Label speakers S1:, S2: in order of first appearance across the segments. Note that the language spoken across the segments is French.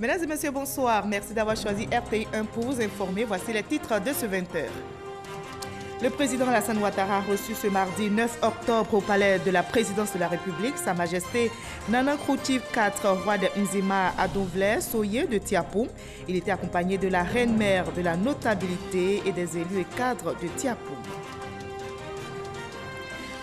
S1: Mesdames et messieurs, bonsoir. Merci d'avoir choisi RTI1 pour vous informer. Voici les titres de ce 20h. Le président Alassane Ouattara a reçu ce mardi 9 octobre au palais de la présidence de la République Sa Majesté Nana Nkrouti IV, roi de Nzima Adovle Soye de Tiapoum. Il était accompagné de la reine-mère, de la notabilité et des élus et cadres de Tiapoum.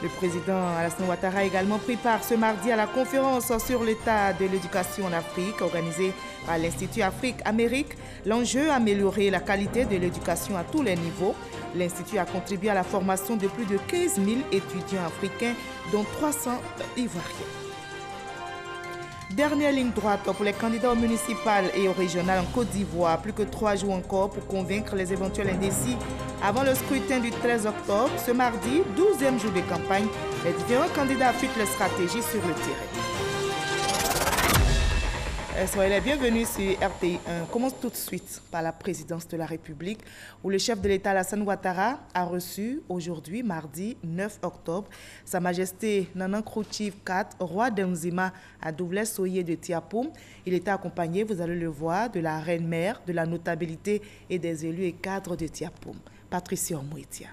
S1: Le président Alassane Ouattara a également pris part ce mardi à la conférence sur l'état de l'éducation en Afrique organisée par l'Institut Afrique-Amérique. L'enjeu, améliorer la qualité de l'éducation à tous les niveaux. L'Institut a contribué à la formation de plus de 15 000 étudiants africains, dont 300 Ivoiriens. Dernière ligne droite pour les candidats aux municipales et aux régionales en Côte d'Ivoire. Plus que 3 jours encore pour convaincre les éventuels indécis avant le scrutin du 13 octobre. Ce mardi, 12e jour de campagne, les différents candidats affûtent leurs stratégies sur le terrain. Soyez les bienvenus sur RTI1. On commence tout de suite par la présidence de la République où le chef de l'État Alassane Ouattara a reçu aujourd'hui, mardi 9 octobre, Sa Majesté Nana Nkrouti IV, roi d'Nzima Adovle Soye de Tiapoum. Il était accompagné, vous allez le voir, de la reine-mère, de la notabilité et des élus et cadres de Tiapoum. Patricia Mouitia.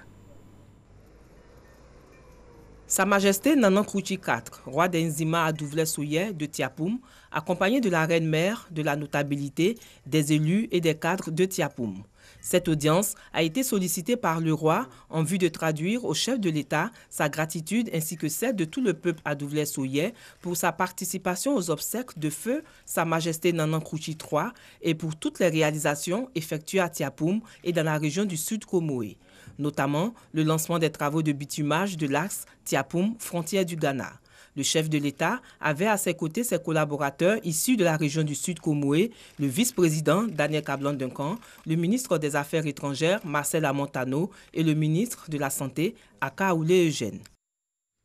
S2: Sa Majesté Nana Nkrouti IV, roi d'Nzima Adovle Soye de Tiapoum, accompagné de la reine-mère, de la notabilité, des élus et des cadres de Tiapoum. Cette audience a été sollicitée par le roi en vue de traduire au chef de l'État sa gratitude ainsi que celle de tout le peuple Adovle Soye pour sa participation aux obsèques de feu Sa Majesté Nana Nkrouti III et pour toutes les réalisations effectuées à Tiapoum et dans la région du Sud Comoé, notamment le lancement des travaux de bitumage de l'axe Tiapoum, frontière du Ghana. Le chef de l'État avait à ses côtés ses collaborateurs issus de la région du Sud Comoé, le vice-président Daniel Kablan-Duncan, le ministre des Affaires étrangères Marcel Amontano et le ministre de la Santé Akaoulé Eugène.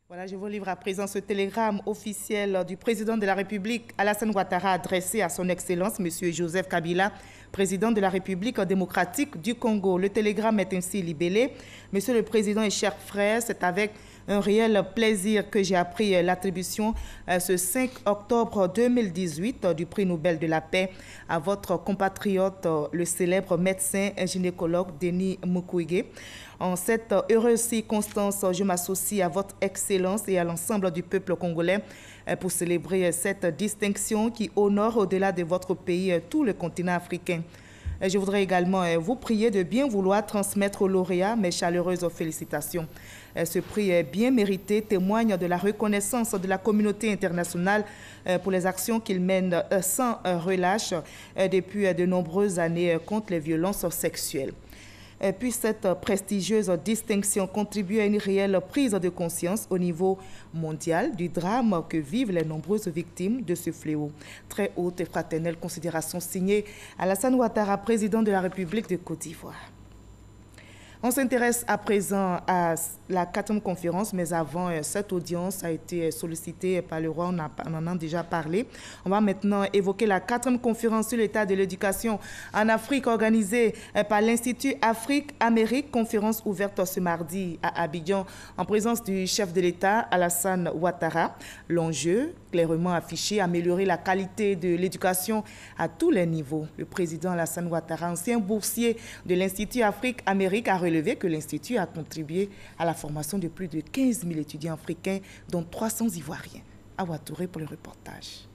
S1: Voilà, je vous livre à présent ce télégramme officiel du président de la République Alassane Ouattara adressé à son Excellence M. Joseph Kabila, président de la République démocratique du Congo. Le télégramme est ainsi libellé. Monsieur le Président et chers frères, c'est avec un réel plaisir que j'ai appris l'attribution ce 5 octobre 2018 du prix Nobel de la paix à votre compatriote, le célèbre médecin et gynécologue Denis Mukwege. En cette heureuse circonstance, je m'associe à votre Excellence et à l'ensemble du peuple congolais pour célébrer cette distinction qui honore au-delà de votre pays tout le continent africain. Je voudrais également vous prier de bien vouloir transmettre au lauréat mes chaleureuses félicitations. Ce prix est bien mérité, témoigne de la reconnaissance de la communauté internationale pour les actions qu'il mène sans relâche depuis de nombreuses années contre les violences sexuelles. Puis cette prestigieuse distinction contribue à une réelle prise de conscience au niveau mondial du drame que vivent les nombreuses victimes de ce fléau. Très haute et fraternelle considération signée Alassane Ouattara, président de la République de Côte d'Ivoire. On s'intéresse à présent à la 4e conférence, mais avant, cette audience a été sollicitée par le roi, on en a déjà parlé. On va maintenant évoquer la 4e conférence sur l'état de l'éducation en Afrique organisée par l'Institut Afrique-Amérique, conférence ouverte ce mardi à Abidjan en présence du chef de l'État Alassane Ouattara. L'enjeu, clairement affiché, améliorer la qualité de l'éducation à tous les niveaux. Le président Alassane Ouattara, ancien boursier de l'Institut Afrique-Amérique, a relevé que l'Institut a contribué à la formation de plus de 15 000 étudiants africains, dont 300 Ivoiriens. Awa Touré pour le reportage.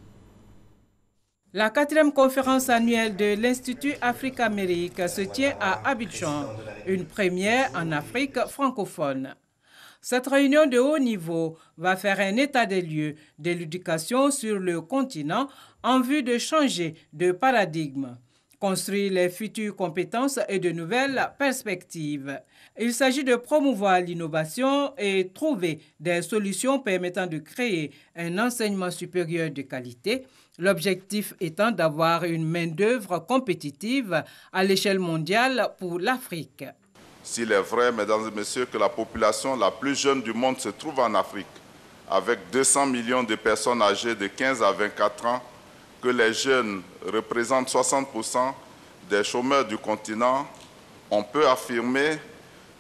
S3: La 4e conférence annuelle de l'Institut Afrique-Amérique se tient à Abidjan, une première en Afrique francophone. Cette réunion de haut niveau va faire un état des lieux de l'éducation sur le continent en vue de changer de paradigme, construire les futures compétences et de nouvelles perspectives. Il s'agit de promouvoir l'innovation et trouver des solutions permettant de créer un enseignement supérieur de qualité, l'objectif étant d'avoir une main-d'œuvre compétitive à l'échelle mondiale pour l'Afrique.
S4: S'il est vrai, mesdames et messieurs, que la population la plus jeune du monde se trouve en Afrique, avec 200 millions de personnes âgées de 15 à 24 ans, que les jeunes représentent 60% des chômeurs du continent, on peut affirmer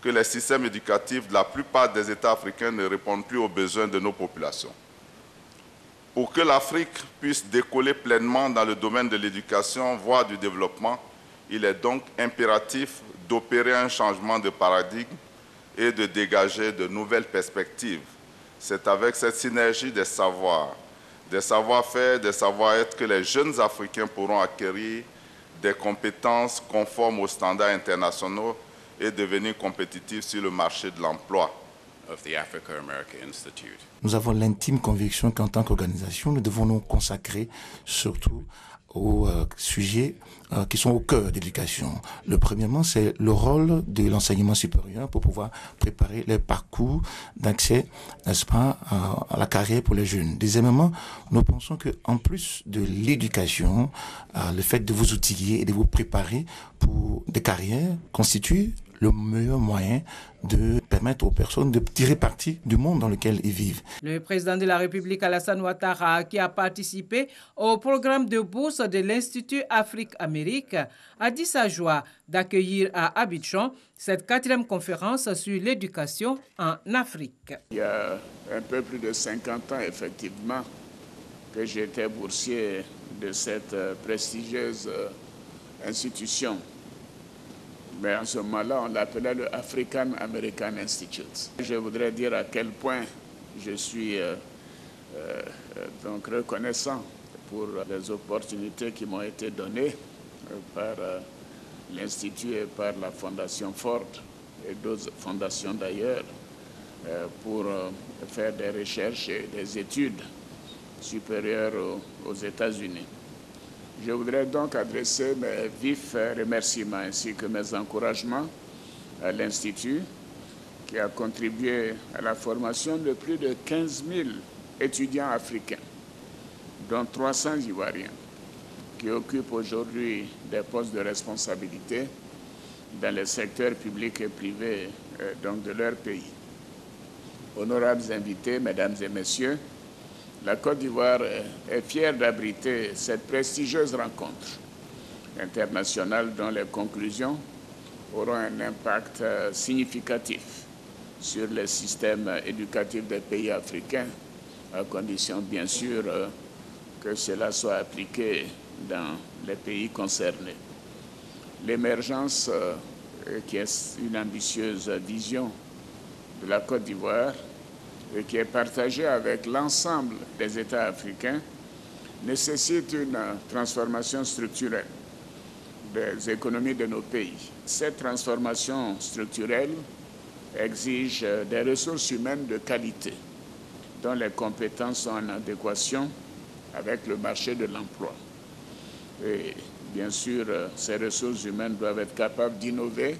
S4: que les systèmes éducatifs de la plupart des États africains ne répondent plus aux besoins de nos populations. Pour que l'Afrique puisse décoller pleinement dans le domaine de l'éducation, voire du développement, il est donc impératif d'opérer un changement de paradigme et de dégager de nouvelles perspectives. C'est avec cette synergie des savoirs, des savoir-faire, des savoir-être que les jeunes Africains pourront acquérir des compétences conformes aux standards internationaux et devenir compétitifs sur le marché de l'emploi.
S5: Nous avons l'intime conviction qu'en tant qu'organisation, nous devons nous consacrer surtout aux sujets qui sont au cœur de l'éducation. Le premièrement, c'est le rôle de l'enseignement supérieur pour pouvoir préparer les parcours d'accès, n'est-ce pas, à la carrière pour les jeunes. Deuxièmement, nous pensons qu'en plus de l'éducation, le fait de vous outiller et de vous préparer pour des carrières constitue le meilleur moyen de permettre aux personnes de tirer parti du monde dans lequel ils vivent.
S3: Le président de la République, Alassane Ouattara, qui a participé au programme de bourse de l'Institut Afrique-Amérique, a dit sa joie d'accueillir à Abidjan cette 4e conférence sur l'éducation en Afrique.
S6: Il y a un peu plus de 50 ans, effectivement, que j'étais boursier de cette prestigieuse institution. Mais en ce moment-là, on l'appelait le African American Institute. Je voudrais dire à quel point je suis donc reconnaissant pour les opportunités qui m'ont été données par l'Institut et par la Fondation Ford et d'autres fondations d'ailleurs pour faire des recherches et des études supérieures aux États-Unis. Je voudrais donc adresser mes vifs remerciements ainsi que mes encouragements à l'Institut qui a contribué à la formation de plus de 15 000 étudiants africains, dont 300 Ivoiriens, qui occupent aujourd'hui des postes de responsabilité dans les secteurs publics et privés donc de leur pays. Honorables invités, mesdames et messieurs, la Côte d'Ivoire est fière d'abriter cette prestigieuse rencontre internationale dont les conclusions auront un impact significatif sur les systèmes éducatifs des pays africains, à condition bien sûr que cela soit appliqué dans les pays concernés. L'émergence, qui est une ambitieuse vision de la Côte d'Ivoire, et qui est partagé avec l'ensemble des États africains, nécessite une transformation structurelle des économies de nos pays. Cette transformation structurelle exige des ressources humaines de qualité, dont les compétences sont en adéquation avec le marché de l'emploi. Et bien sûr, ces ressources humaines doivent être capables d'innover,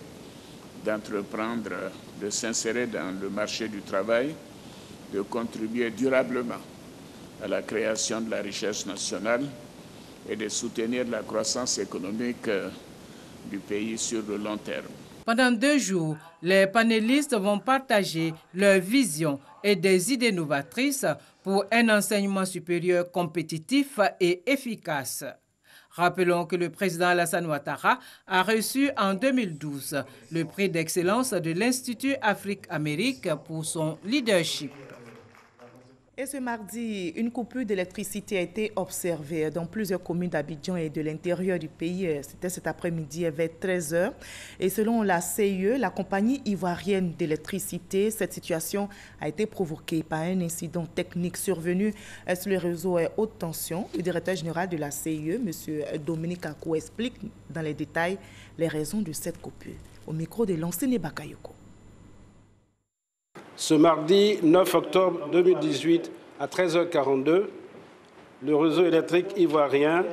S6: d'entreprendre, de s'insérer dans le marché du travail, de contribuer durablement à la création de la richesse nationale et de soutenir la croissance économique du pays sur le long terme.
S3: Pendant 2 jours, les panélistes vont partager leurs visions et des idées novatrices pour un enseignement supérieur compétitif et efficace. Rappelons que le président Alassane Ouattara a reçu en 2012 le prix d'excellence de l'Institut Afrique-Amérique pour son leadership.
S1: Et ce mardi, une coupure d'électricité a été observée dans plusieurs communes d'Abidjan et de l'intérieur du pays. C'était cet après-midi vers 13h. Et selon la CIE, la compagnie ivoirienne d'électricité, cette situation a été provoquée par un incident technique survenu sur le réseau haute tension. Le directeur général de la CIE, M. Dominique Akou, explique dans les détails les raisons de cette coupure. Au micro de l'enseigne Bakayoko.
S7: Ce mardi 9 octobre 2018 à 13h42, le réseau électrique ivoirien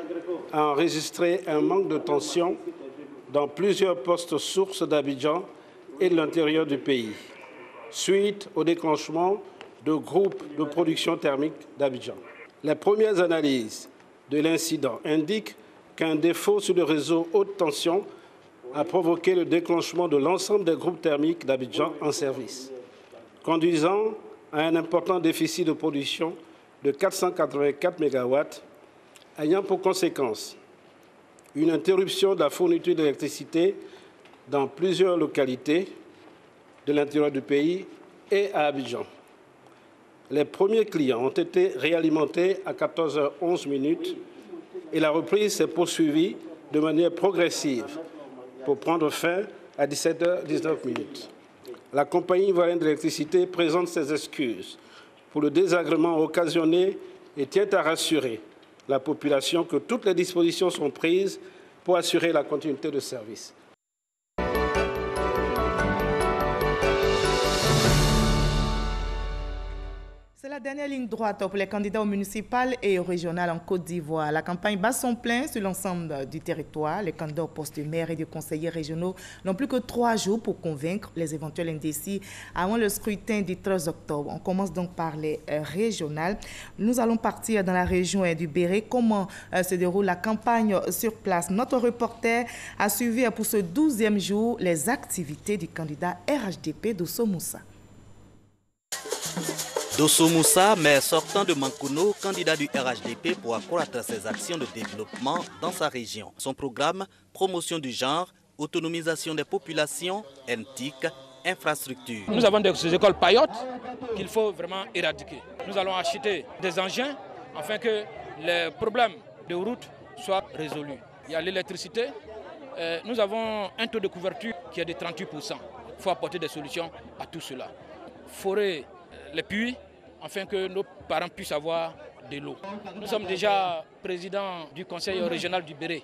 S7: a enregistré un manque de tension dans plusieurs postes sources d'Abidjan et de l'intérieur du pays, suite au déclenchement de groupes de production thermique d'Abidjan. Les premières analyses de l'incident indiquent qu'un défaut sur le réseau haute tension a provoqué le déclenchement de l'ensemble des groupes thermiques d'Abidjan en service, conduisant à un important déficit de production de 484 MW, ayant pour conséquence une interruption de la fourniture d'électricité dans plusieurs localités de l'intérieur du pays et à Abidjan. Les premiers clients ont été réalimentés à 14h11 et la reprise s'est poursuivie de manière progressive pour prendre fin à 17h19. La compagnie ivoirienne d'électricité présente ses excuses pour le désagrément occasionné et tient à rassurer la population que toutes les dispositions sont prises pour assurer la continuité de service.
S1: C'est la dernière ligne droite pour les candidats aux municipales et aux régionales en Côte d'Ivoire. La campagne bat son plein sur l'ensemble du territoire. Les candidats aux postes de maire et de conseillers régionaux n'ont plus que 3 jours pour convaincre les éventuels indécis avant le scrutin du 13 octobre. On commence donc par les régionales. Nous allons partir dans la région du Béret. Comment se déroule la campagne sur place? Notre reporter a suivi pour ce 12e jour les activités du candidat RHDP Dosso Moussa.
S8: Dosso Moussa, maire sortant de Mankono, candidat du RHDP pour accroître ses actions de développement dans sa région. Son programme, promotion du genre, autonomisation des populations, NTIC, infrastructures.
S9: Nous avons des écoles paillotes qu'il faut vraiment éradiquer. Nous allons acheter des engins afin que les problèmes de route soient résolus. Il y a l'électricité. Nous avons un taux de couverture qui est de 38%. Il faut apporter des solutions à tout cela. Forer les puits afin que nos parents puissent avoir de l'eau. Nous sommes déjà président du conseil régional du Béret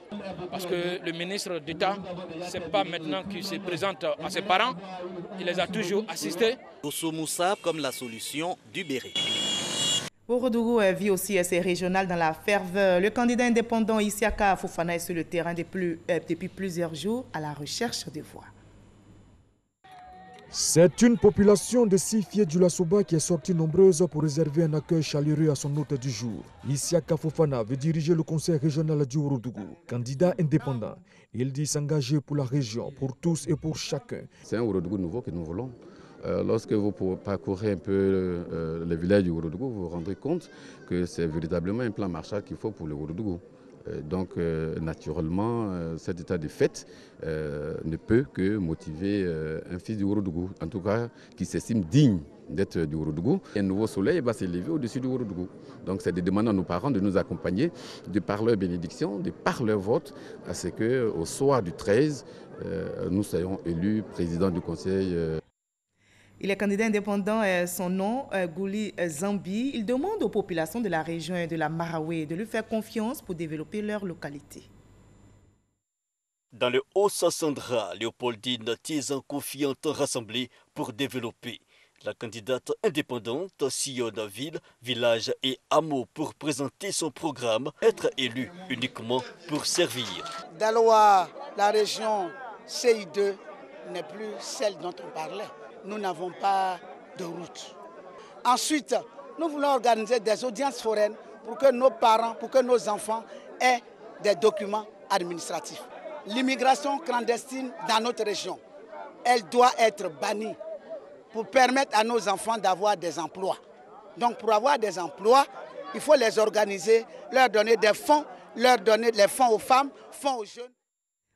S9: parce que le ministre d'État, ce n'est pas maintenant qu'il se présente à ses parents, il les a toujours assistés.
S8: Dosso Moussa comme la solution du Béret.
S1: Ourodougou vit aussi ses régionales dans la ferveur. Le candidat indépendant Isiaka Fofana est sur le terrain depuis plusieurs jours à la recherche de voix.
S10: C'est une population de Sifié du Lassoba qui est sortie nombreuse pour réserver un accueil chaleureux à son hôte du jour. Isiaka Fofana veut diriger le conseil régional du Ourodougou. Candidat indépendant, il dit s'engager pour la région, pour tous et pour chacun.
S11: C'est un Ourodougou nouveau que nous voulons. Lorsque vous parcourez un peu les villages du Ourodougou, vous vous rendrez compte que c'est véritablement un plan Marshall qu'il faut pour le Ourodougou. Donc, naturellement, cet état de fait ne peut que motiver un fils du Ourodougou, en tout cas qui s'estime digne d'être du Ourodougou. Un nouveau soleil va s'élever au-dessus du Ourodougou. Donc, c'est de demander à nos parents de nous accompagner, de par leur bénédiction, de par leur vote, à ce qu'au soir du 13, nous soyons élus président du conseil.
S1: Il est candidat indépendant, son nom, Gouli Zambi. Il demande aux populations de la région de la Maraoué de lui faire confiance pour développer leur localité.
S12: Dans le Haut-Sassandra, Léopoldine Tiezan confiante rassemblée pour développer. La candidate indépendante sillonne ville, village et hameau pour présenter son programme, être élue uniquement pour servir.
S13: Daloa, la région CI2 n'est plus celle dont on parlait. Nous n'avons pas de route. Ensuite, nous voulons organiser des audiences foraines pour que nos parents, pour que nos enfants aient des documents administratifs. L'immigration clandestine dans notre région, elle doit être bannie pour permettre à nos enfants d'avoir des emplois. Donc pour avoir des emplois, il faut les organiser, leur donner des fonds, leur donner les fonds aux femmes, fonds aux jeunes.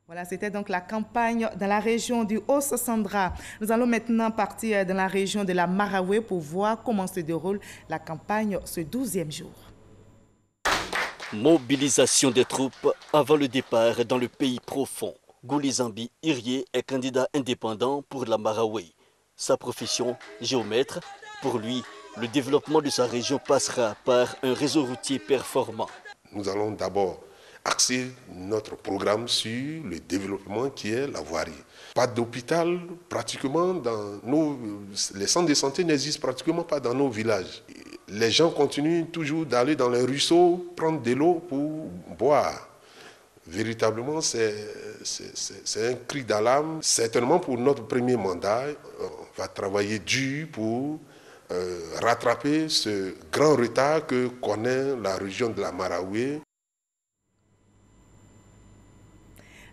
S1: Voilà, c'était donc la campagne dans la région du Haut-Sassandra. Nous allons maintenant partir dans la région de la Maraoué pour voir comment se déroule la campagne ce 12e jour.
S12: Mobilisation des troupes avant le départ dans le pays profond. Gouli Zambi Irié est candidat indépendant pour la Maraoué. Sa profession, géomètre, pour lui, le développement de sa région passera par un réseau routier performant.
S14: Nous allons d'abord axer notre programme sur le développement qui est la voirie. Pas d'hôpital pratiquement les centres de santé n'existent pratiquement pas dans nos villages. Les gens continuent toujours d'aller dans les ruisseaux, prendre de l'eau pour boire. Véritablement, c'est un cri d'alarme. Certainement pour notre premier mandat, on va travailler dur pour rattraper ce grand retard que connaît la région de la Maraoué.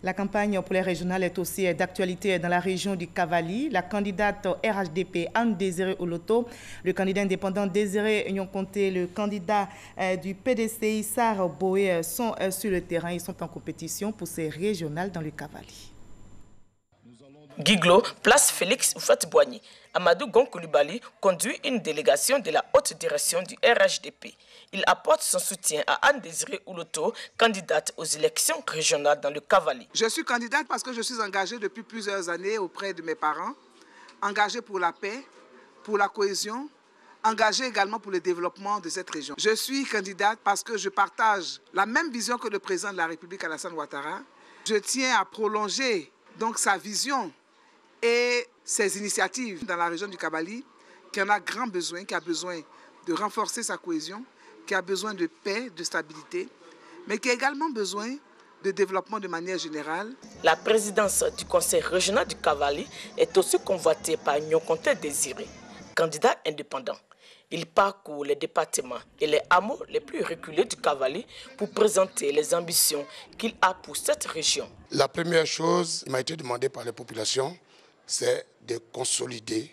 S1: La campagne pour les régionales est aussi d'actualité dans la région du Cavali. La candidate RHDP Anne Désiré Oloto, le candidat indépendant Désiré Nyon-Conté, le candidat du PDC Issar Boé sont sur le terrain. Ils sont en compétition pour ces régionales dans le Cavali.
S2: Guiglo place Félix Oufat-Boigny. Amadou Gon-Coulibaly conduit une délégation de la haute direction du RHDP. Il apporte son soutien à Anne-Désirée Ouloto, candidate aux élections régionales dans le Cavali.
S15: Je suis candidate parce que je suis engagée depuis plusieurs années auprès de mes parents, engagée pour la paix, pour la cohésion, engagée également pour le développement de cette région. Je suis candidate parce que je partage la même vision que le président de la République, Alassane Ouattara. Je tiens à prolonger donc sa vision et ses initiatives dans la région du Cavali, qui en a grand besoin, qui a besoin de renforcer sa cohésion, qui a besoin de paix, de stabilité, mais qui a également besoin de développement de manière générale.
S2: La présidence du conseil régional du Cavali est aussi convoitée par Nyokonte Désiré, candidat indépendant. Il parcourt les départements et les hameaux les plus reculés du Cavali pour présenter les ambitions qu'il a pour cette région.
S16: La première chose qui m'a été demandée par les populations, c'est de consolider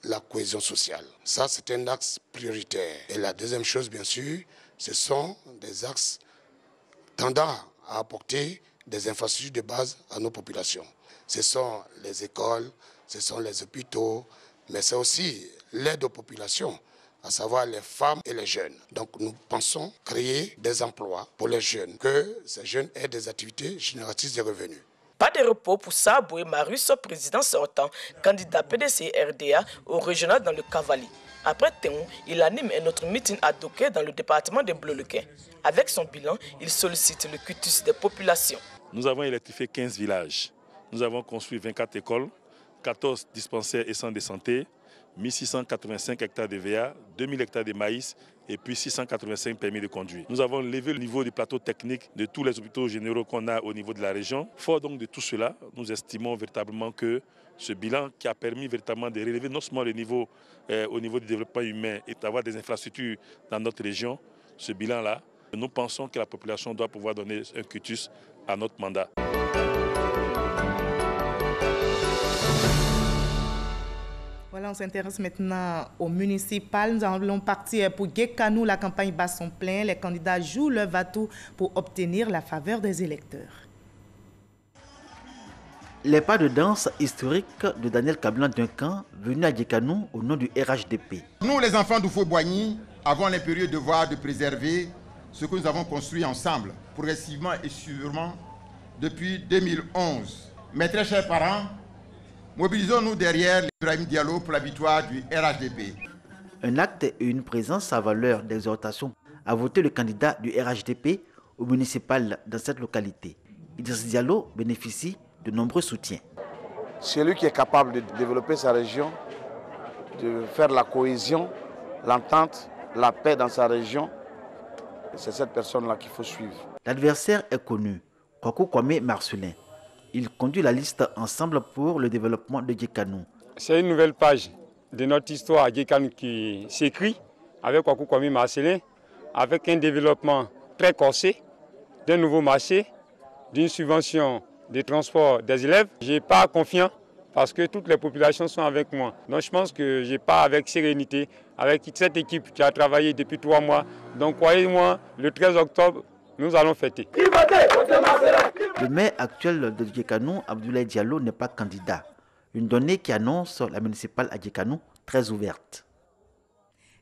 S16: la cohésion sociale. Ça, c'est un axe prioritaire. Et la deuxième chose, bien sûr, ce sont des axes tendant à apporter des infrastructures de base à nos populations. Ce sont les écoles, ce sont les hôpitaux, mais c'est aussi l'aide aux populations, à savoir les femmes et les jeunes. Donc nous pensons créer des emplois pour les jeunes, que ces jeunes aient des activités génératrices de revenus.
S2: Pas de repos pour Saboué Marius, président sortant, candidat PDC-RDA au régional dans le Cavali. Après Théon, il anime un autre meeting à Doké dans le département de Bleu-le-Quin. Avec son bilan, il sollicite le quitus des populations.
S17: Nous avons électrifié 15 villages. Nous avons construit 24 écoles, 14 dispensaires et centres de santé, 1685 hectares de VA, 2000 hectares de maïs et puis 685 permis de conduire. Nous avons levé le niveau du plateau technique de tous les hôpitaux généraux qu'on a au niveau de la région. Fort donc de tout cela, nous estimons véritablement que ce bilan qui a permis véritablement de relever non seulement le niveau au niveau du développement humain et d'avoir des infrastructures dans notre région, ce bilan-là, nous pensons que la population doit pouvoir donner un quitus à notre mandat.
S1: Voilà, on s'intéresse maintenant au municipal. Nous allons partir pour Guékanou. La campagne bat son plein. Les candidats jouent leur va-tout pour obtenir la faveur des électeurs.
S18: Les pas de danse historiques de Daniel Kabila Duncan, venu à Guékanou au nom du RHDP.
S19: Nous, les enfants d'Oufo-Boigny, avons l'impérieux devoir de préserver ce que nous avons construit ensemble, progressivement et sûrement, depuis 2011. Mes très chers parents, mobilisons-nous derrière Ibrahim Diallo pour la victoire du RHDP.
S18: Un acte et une présence à valeur d'exhortation à voter le candidat du RHDP au municipal dans cette localité. Idriss Diallo bénéficie de nombreux soutiens.
S20: Celui qui est capable de développer sa région, de faire la cohésion, l'entente, la paix dans sa région, c'est cette personne-là qu'il faut suivre.
S18: L'adversaire est connu, Kwaku Kwame Marcelin. Il conduit la liste Ensemble pour le développement de Guékanou.
S21: C'est une nouvelle page de notre histoire à Guékanou qui s'écrit avec Kwaku Kwame Marcelin, avec un développement très corsé, d'un nouveau marché, d'une subvention des transports des élèves. Je n'ai pas confiance parce que toutes les populations sont avec moi. Donc je pense que je pars avec sérénité, avec cette équipe qui a travaillé depuis 3 mois. Donc croyez-moi, le 13 octobre, nous allons fêter.
S18: Le maire actuel de Guékanou, Abdoulaye Diallo, n'est pas candidat. Une donnée qui annonce la municipale à Guékanou très ouverte.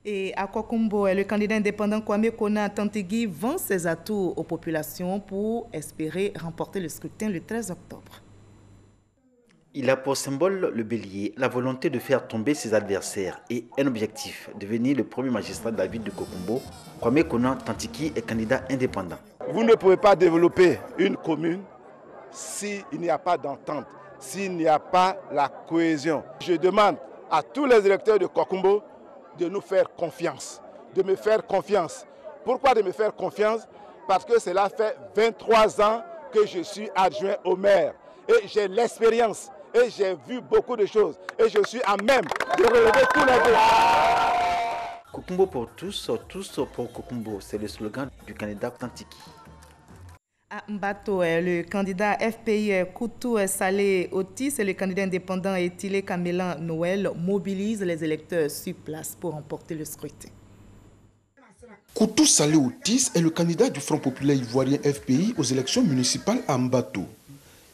S1: Et à Kokumbo, le candidat indépendant Kwame Kona Tantegui vend ses atouts aux populations pour espérer remporter le scrutin le 13 octobre.
S18: Il a pour symbole le bélier, la volonté de faire tomber ses adversaires et un objectif, devenir le premier magistrat de la ville de Kokumbo. Kwame Kona Tantegui est candidat indépendant.
S22: Vous ne pouvez pas développer une commune s'il n'y a pas d'entente, s'il n'y a pas la cohésion. Je demande à tous les électeurs de Kokumbo de nous faire confiance, de me faire confiance. Pourquoi de me faire confiance? Parce que cela fait 23 ans que je suis adjoint au maire et j'ai l'expérience et j'ai vu beaucoup de choses et je suis à même de relever tous les défis.
S18: Kokumbo pour tous, tous pour Kokumbo, c'est le slogan du candidat Tantegui.
S1: À Mbato, le candidat FPI Koutou Salé Otis et le candidat indépendant Etile Kamelan Noël mobilisent les électeurs sur place pour remporter le scrutin.
S23: Koutou Salé Otis est le candidat du Front populaire ivoirien FPI aux élections municipales à Mbato.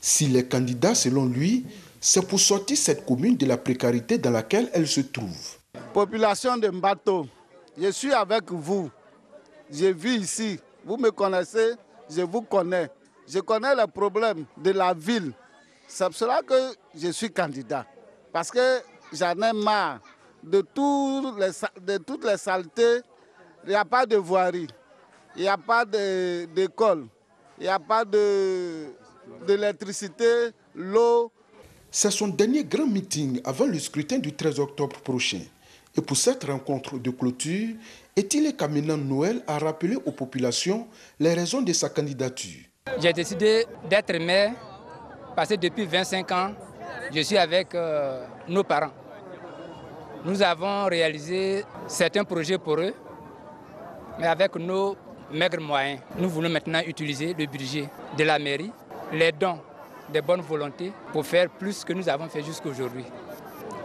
S23: S'il est candidat, selon lui, C'est pour sortir cette commune de la précarité dans laquelle elle se trouve.
S22: Population de Mbato, je suis avec vous. Je vis ici. Vous me connaissez, je vous connais. Je connais les problèmes de la ville. C'est pour cela que je suis candidat. Parce que j'en ai marre de toutes les saletés. Il n'y a pas de voirie, il n'y a pas d'école, il n'y a pas d'électricité, l'eau.
S23: C'est son dernier grand meeting avant le scrutin du 13 octobre prochain. Et pour cette rencontre de clôture, est-il qu'Amina Noël a rappelé aux populations les raisons de sa candidature.
S4: J'ai décidé d'être maire parce que depuis 25 ans, je suis avec nos parents. Nous avons réalisé certains projets pour eux, mais avec nos maigres moyens. Nous voulons maintenant utiliser le budget de la mairie, les dons des bonnes volontés pour faire plus que nous avons fait jusqu'à aujourd'hui.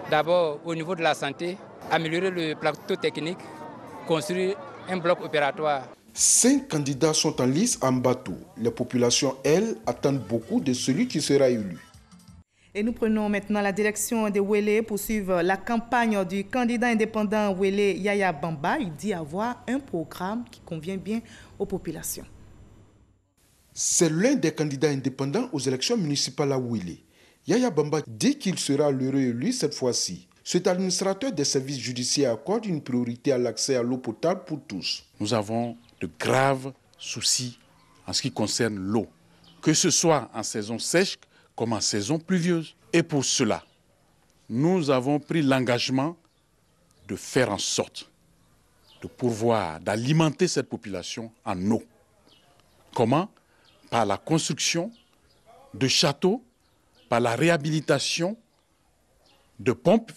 S4: D'abord, au niveau de la santé, améliorer le plateau technique, construire un bloc opératoire.
S23: 5 candidats sont en lice en bateau. Les populations, elles, attendent beaucoup de celui qui sera élu.
S1: Et nous prenons maintenant la direction de Ouélé pour suivre la campagne du candidat indépendant Ouélé Yaya Bamba. Il dit avoir un programme qui convient bien aux populations.
S23: C'est l'un des candidats indépendants aux élections municipales à Ouélé. Yaya Bamba dit qu'il sera l'heureux élu cette fois-ci. Cet administrateur des services judiciaires accorde une priorité à l'accès à l'eau potable pour tous.
S5: Nous avons de graves soucis en ce qui concerne l'eau, que ce soit en saison sèche comme en saison pluvieuse. Et pour cela, nous avons pris l'engagement de faire en sorte de pourvoir, d'alimenter cette population en eau. Comment? Par la construction de châteaux, par la réhabilitation de pompes.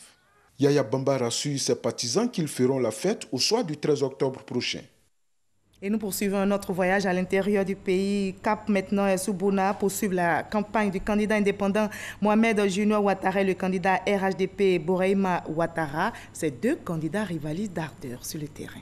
S23: Yaya Bamba rassure ses partisans qu'ils feront la fête au soir du 13 octobre prochain.
S1: Et nous poursuivons notre voyage à l'intérieur du pays. Cap maintenant et Soubouna poursuivent la campagne du candidat indépendant Mohamed Junior Ouattara et le candidat RHDP Bouraïma Ouattara. Ces deux candidats rivalisent d'ardeur sur le terrain.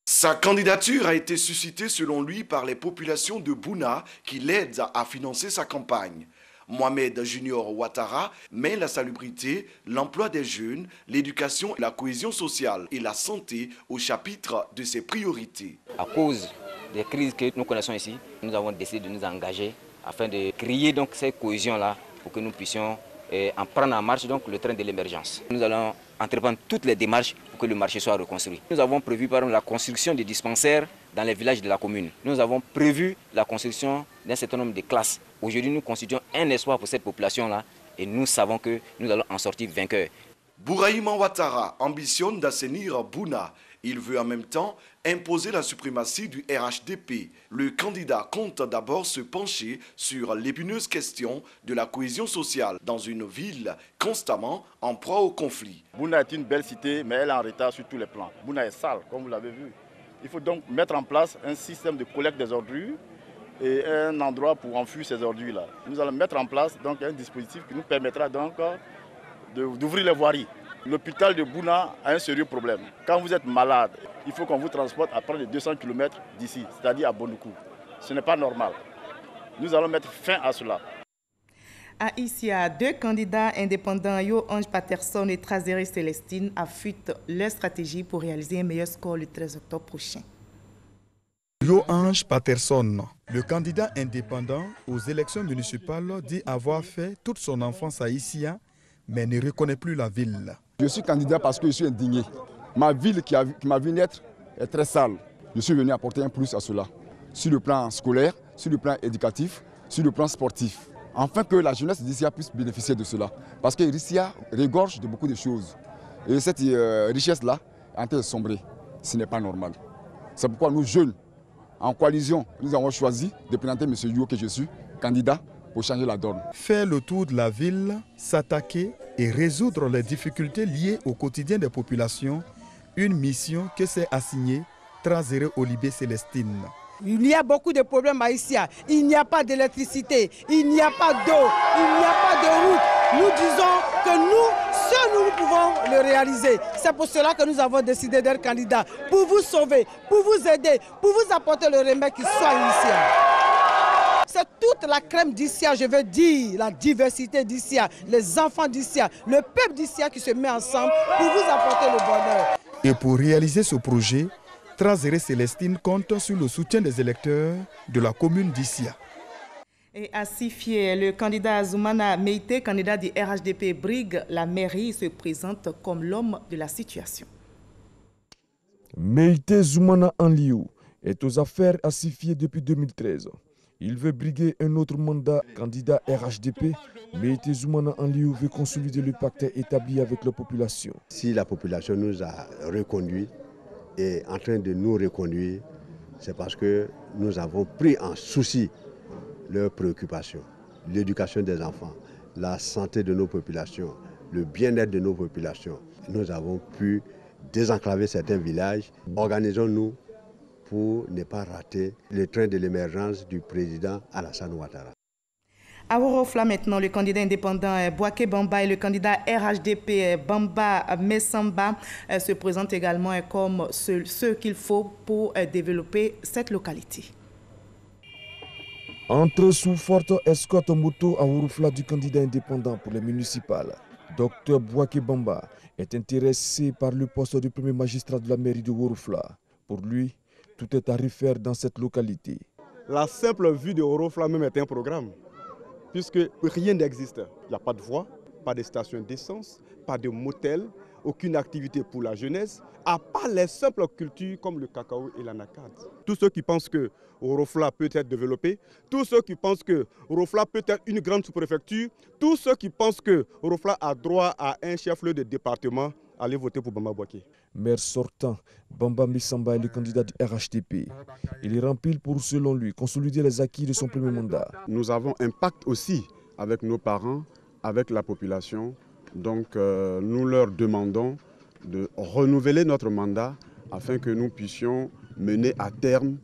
S6: Sa candidature a été suscitée selon lui par les populations de Bouna qui l'aident à financer sa campagne. Mohamed Junior Ouattara met la salubrité, l'emploi des jeunes, l'éducation, la cohésion sociale et la santé au chapitre de ses priorités.
S24: À cause des crises que nous connaissons ici, nous avons décidé de nous engager afin de créer donc cette cohésion-là pour que nous puissions en prendre en marche donc, le train de l'émergence. Nous allons entreprendre toutes les démarches pour que le marché soit reconstruit. Nous avons prévu par exemple la construction de dispensaires dans les villages de la commune. Nous avons prévu la construction d'un certain nombre de classes. Aujourd'hui, nous constituons un espoir pour cette population-là et nous savons que nous allons en sortir vainqueurs.
S6: Bouraïma Ouattara ambitionne d'assainir Bouna. Il veut en même temps imposer la suprématie du RHDP. Le candidat compte d'abord se pencher sur l'épineuse question de la cohésion sociale dans une ville constamment en proie au conflit.
S22: Bouna est une belle cité, mais elle est en retard sur tous les plans. Bouna est sale, comme vous l'avez vu. Il faut donc mettre en place un système de collecte des ordures et un endroit pour enfuir ces ordures-là. Nous allons mettre en place donc un dispositif qui nous permettra donc d'ouvrir les voiries. L'hôpital de Bouna a un sérieux problème. Quand vous êtes malade, il faut qu'on vous transporte à près de 200 km d'ici, c'est-à-dire à Bondoukou. Ce n'est pas normal. Nous allons mettre fin à cela.
S1: À Issia, deux candidats indépendants, Yo Ange Patterson et Trazeri Célestine, affûtent leur stratégie pour réaliser un meilleur score le 13 octobre prochain.
S25: Yo Ange Patterson, le candidat indépendant aux élections municipales, dit avoir fait toute son enfance à Issia, mais ne reconnaît plus la ville.
S26: Je suis candidat parce que je suis indigné. Ma ville qui m'a vu naître est très sale. Je suis venu apporter un plus à cela, sur le plan scolaire, sur le plan éducatif, sur le plan sportif. Afin que la jeunesse d'Issia puisse bénéficier de cela. Parce que Issia regorge de beaucoup de choses. Et cette richesse-là est en train de sombrer. Ce n'est pas normal. C'est pourquoi nous, jeunes, en coalition, nous avons choisi de présenter M. Yo, que je suis, candidat, pour changer la donne.
S25: Faire le tour de la ville, s'attaquer et résoudre les difficultés liées au quotidien des populations, une mission que s'est assignée Trazeri Olibé Célestine.
S27: Il y a beaucoup de problèmes à Issia. Il n'y a pas d'électricité, il n'y a pas d'eau, il n'y a pas de route. Nous disons que nous pouvons le réaliser. C'est pour cela que nous avons décidé d'être candidats, pour vous sauver, pour vous aider, pour vous apporter le remède qui soit initial. c'est toute la crème d'Issia, je veux dire, la diversité d'Issia, les enfants d'Issia, le peuple d'Issia qui se met ensemble pour vous apporter le bonheur.
S25: Et pour réaliser ce projet, Trazéré Célestine compte sur le soutien des électeurs de la commune d'Issia.
S1: Et à Sifié, le candidat Zoumana Meïté, candidat du RHDP, brigue la mairie, se présente comme l'homme de la situation.
S3: Meïté Zoumana Anliou est aux affaires à Sifié depuis 2013. Il veut briguer un autre mandat candidat RHDP. Meïté Zoumana Anliou veut consolider le pacte établi avec la population.
S7: Si la population nous a reconduits et en train de nous reconduire, c'est parce que nous avons pris en souci leurs préoccupations, l'éducation des enfants, la santé de nos populations, le bien-être de nos populations. Nous avons pu désenclaver certains villages. Organisons-nous pour ne pas rater le train de l'émergence du président Alassane Ouattara.
S1: À Worofla maintenant, le candidat indépendant Bouaké Bamba et le candidat RHDP Bamba Messamba se présentent également comme ceux qu'il faut pour développer cette localité.
S3: Entre sous forte escorte moto à Worofla du candidat indépendant pour les municipales, Dr Bouaké Bamba est intéressé par le poste du premier magistrat de la mairie de Worofla. Pour lui, tout est à refaire dans cette localité.
S8: La simple vue de Worofla même est un programme, puisque rien n'existe. Il n'y a pas de voie, pas de station d'essence, pas de motel, aucune activité pour la jeunesse, à part les simples cultures comme le cacao et l'anacarde. Tous ceux qui pensent que Worofla peut être développé, tous ceux qui pensent que Worofla peut être une grande sous-préfecture, tous ceux qui pensent que Worofla a droit à un chef-lieu de département, allez voter pour Bamba Bouaké.
S3: Maire sortant, Bamba Missamba est le candidat du RHDP. Il est rempli pour, selon lui, consolider les acquis de son premier mandat.
S9: Nous avons un pacte aussi avec nos parents, avec la population. Donc nous leur demandons de renouveler notre mandat afin que nous puissions mener à terme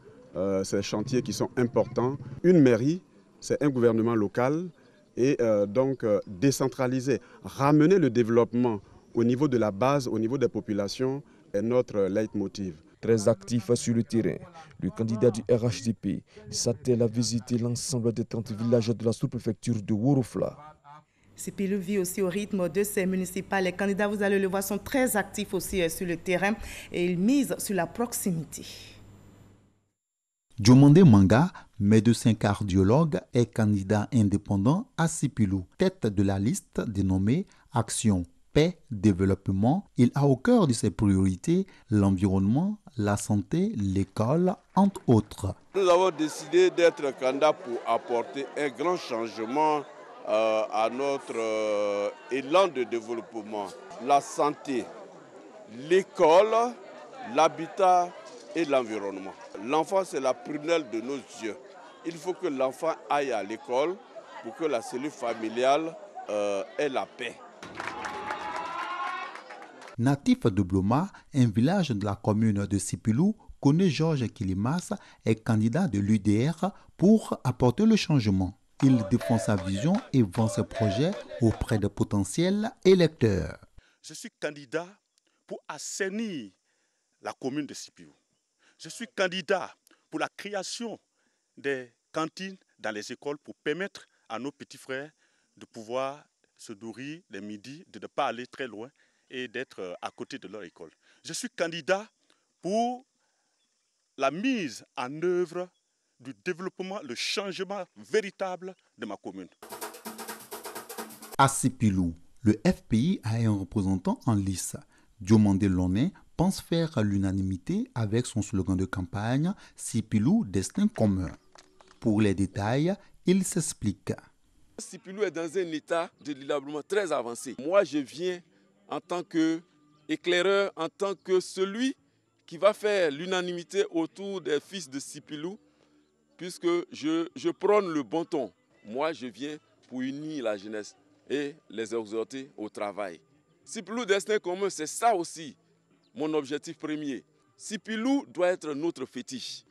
S9: ces chantiers qui sont importants. Une mairie, c'est un gouvernement local et donc décentraliser, ramener le développement au niveau de la base, au niveau des populations est notre leitmotiv.
S3: Très actif sur le terrain, le candidat du RHDP s'attelle à visiter l'ensemble des 30 villages de la sous-préfecture de Worofla.
S1: Sipilou vit aussi au rythme de ces municipales. Les candidats, vous allez le voir, sont très actifs aussi sur le terrain et ils misent sur la proximité.
S10: Diomandé Manga, médecin cardiologue, est candidat indépendant à Sipilou, tête de la liste dénommée Action Paix, Développement. Il a au cœur de ses priorités l'environnement, la santé, l'école, entre autres.
S11: Nous avons décidé d'être candidat pour apporter un grand changement à notre élan de développement. La santé, l'école, l'habitat et l'environnement. L'enfant, c'est la prunelle de nos yeux. Il faut que l'enfant aille à l'école pour que la cellule familiale ait la paix.
S10: Natif de Bloma, un village de la commune de Sipilou, Koné Georges Kilimas est candidat de l'UDR pour apporter le changement. Il défend sa vision et vend ses projets auprès de potentiels électeurs.
S13: Je suis candidat pour assainir la commune de Sipilou. Je suis candidat pour la création des cantines dans les écoles pour permettre à nos petits frères de pouvoir se nourrir les midis, de ne pas aller très loin et d'être à côté de leur école. Je suis candidat pour la mise en œuvre du développement, le changement véritable de ma commune.
S10: À Sipilou, le FPI a un représentant en lice. Diomandé Loné pense faire l'unanimité avec son slogan de campagne « Sipilou, destin commun ». Pour les détails, il s'explique.
S11: Sipilou est dans un état de délabrement très avancé. Moi, je viens en tant qu'éclaireur, en tant que celui qui va faire l'unanimité autour des fils de Sipilou, puisque je prône le bon ton. Moi, je viens pour unir la jeunesse et les exhorter au travail. Sipilou, destin commun, c'est ça aussi mon objectif premier. Sipilou doit être notre fétiche.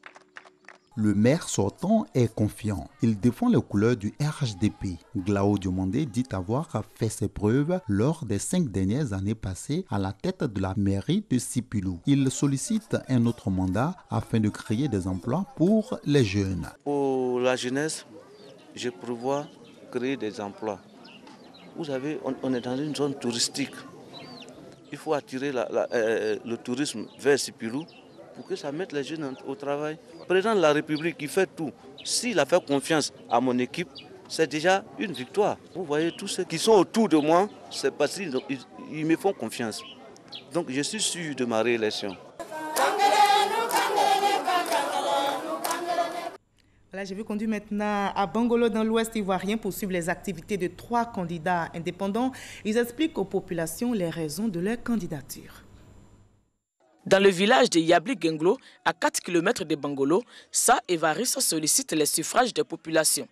S10: Le maire sortant est confiant. Il défend les couleurs du RHDP. Glao Diomandé dit avoir fait ses preuves lors des 5 dernières années passées à la tête de la mairie de Sipilou. Il sollicite un autre mandat afin de créer des emplois pour les jeunes.
S28: Pour la jeunesse,
S2: je prévois créer des emplois. Vous savez, on est dans une zone touristique. Il faut attirer le tourisme vers Sipilou pour que ça mette les jeunes au travail. Le président de la République, il fait tout. S'il a fait confiance à mon équipe, c'est déjà une victoire. Vous voyez, tous ceux qui sont autour de moi, c'est parce qu'ils me font confiance. Donc je suis sûr de ma réélection.
S1: Voilà, je vais conduire maintenant à Bangolo dans l'Ouest ivoirien pour suivre les activités de 3 candidats indépendants. Ils expliquent aux populations les raisons de leur candidature.
S12: Dans le village de Yabli-Genglo, à 4 km de Bangolo, Sa Evariste sollicite les suffrages des populations.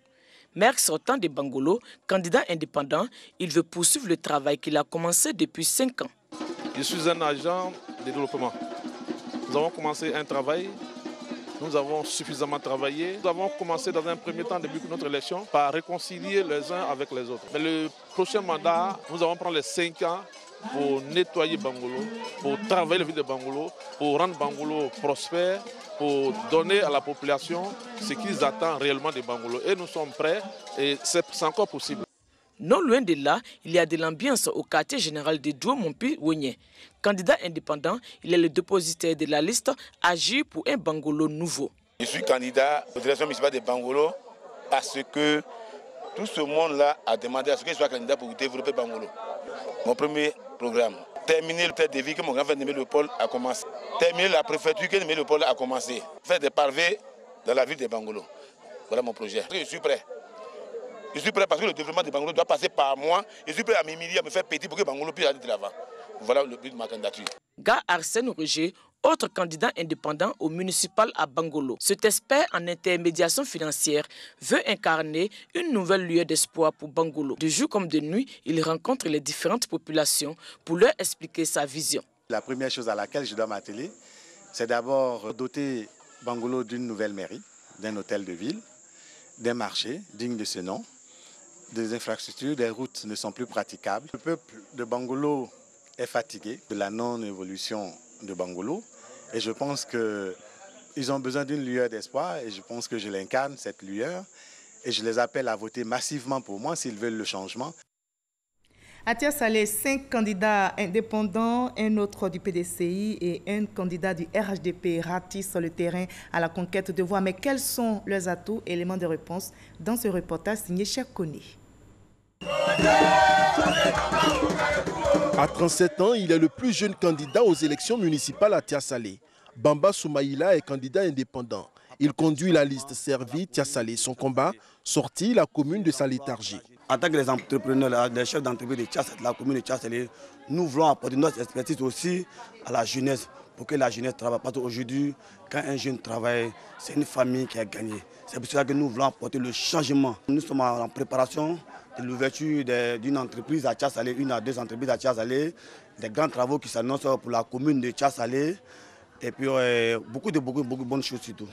S12: Maire sortant de Bangolo, candidat indépendant, il veut poursuivre le travail qu'il a commencé depuis 5 ans.
S14: Je suis un agent de développement. Nous avons commencé un travail. Nous avons suffisamment travaillé. Nous avons commencé dans un premier temps, depuis notre élection, par réconcilier les uns avec les autres. Mais le prochain mandat, nous allons prendre les 5 ans pour nettoyer Bangolo, pour travailler la ville de Bangolo, pour rendre Bangolo prospère, pour donner à la population ce qu'ils attendent réellement de Bangolo. Et nous sommes prêts et c'est encore possible.
S12: Non loin de là, il y a de l'ambiance au quartier général de Douo-Mompi-Wonye. Candidat indépendant, il est le dépositaire de la liste Agir pour un Bangolo nouveau.
S15: Je suis candidat aux élections municipales de Bangolo parce que tout ce monde-là a demandé à ce que je sois candidat pour développer Bangolo. Mon premier programme, terminer le tête de vie que mon grand frère Némé Léopold a commencé. Terminer la préfecture que Némé Léopold a commencé. Faire des pavés dans la ville de Bangolo. Voilà mon projet. Je suis prêt. Je suis prêt parce que le développement de Bangolo doit passer par moi. Je suis prêt à m'humilier, à me faire petit pour que Bangolo puisse aller de l'avant. Voilà le but de ma candidature.
S12: Gars Arsène Roger, autre candidat indépendant au municipal à Bangolo. Cet expert en intermédiation financière veut incarner une nouvelle lueur d'espoir pour Bangolo. De jour comme de nuit, il rencontre les différentes populations pour leur expliquer sa vision.
S16: La première chose à laquelle je dois m'atteler, c'est d'abord doter Bangolo d'une nouvelle mairie, d'un hôtel de ville, d'un marché digne de ce nom. Des infrastructures, des routes ne sont plus praticables. Le peuple de Bangolo est fatigué de la non-évolution de Bangolo et je pense qu'ils ont besoin d'une lueur d'espoir et je pense que je l'incarne, cette lueur, et je les appelle à voter massivement pour moi s'ils veulent le changement.
S1: À Tia-Salé, 5 candidats indépendants, un autre du PDCI et un candidat du RHDP ratissent le terrain à la conquête de voix. Mais quels sont leurs atouts? Éléments de réponse dans ce reportage signé Cheikh Koné.
S23: À 37 ans, il est le plus jeune candidat aux élections municipales à Tia-Salé. Bamba Soumaïla est candidat indépendant. Il conduit la liste Servi Tia-Salé. Son combat, sortir la commune de sa léthargie.
S17: En tant que les entrepreneurs, les chefs d'entreprise de Tia-Salé, la commune de Tia-Salé, nous voulons apporter notre expertise aussi à la jeunesse pour que la jeunesse travaille. Parce qu'aujourd'hui, quand un jeune travaille, c'est une famille qui a gagné. C'est pour cela que nous voulons apporter le changement. Nous sommes en préparation de l'ouverture d'une entreprise à Tia-Salé, 1 à 2 entreprises à Tia-Salé, des grands travaux qui s'annoncent pour la commune de Tia-Salé et puis beaucoup de bonnes choses surtout.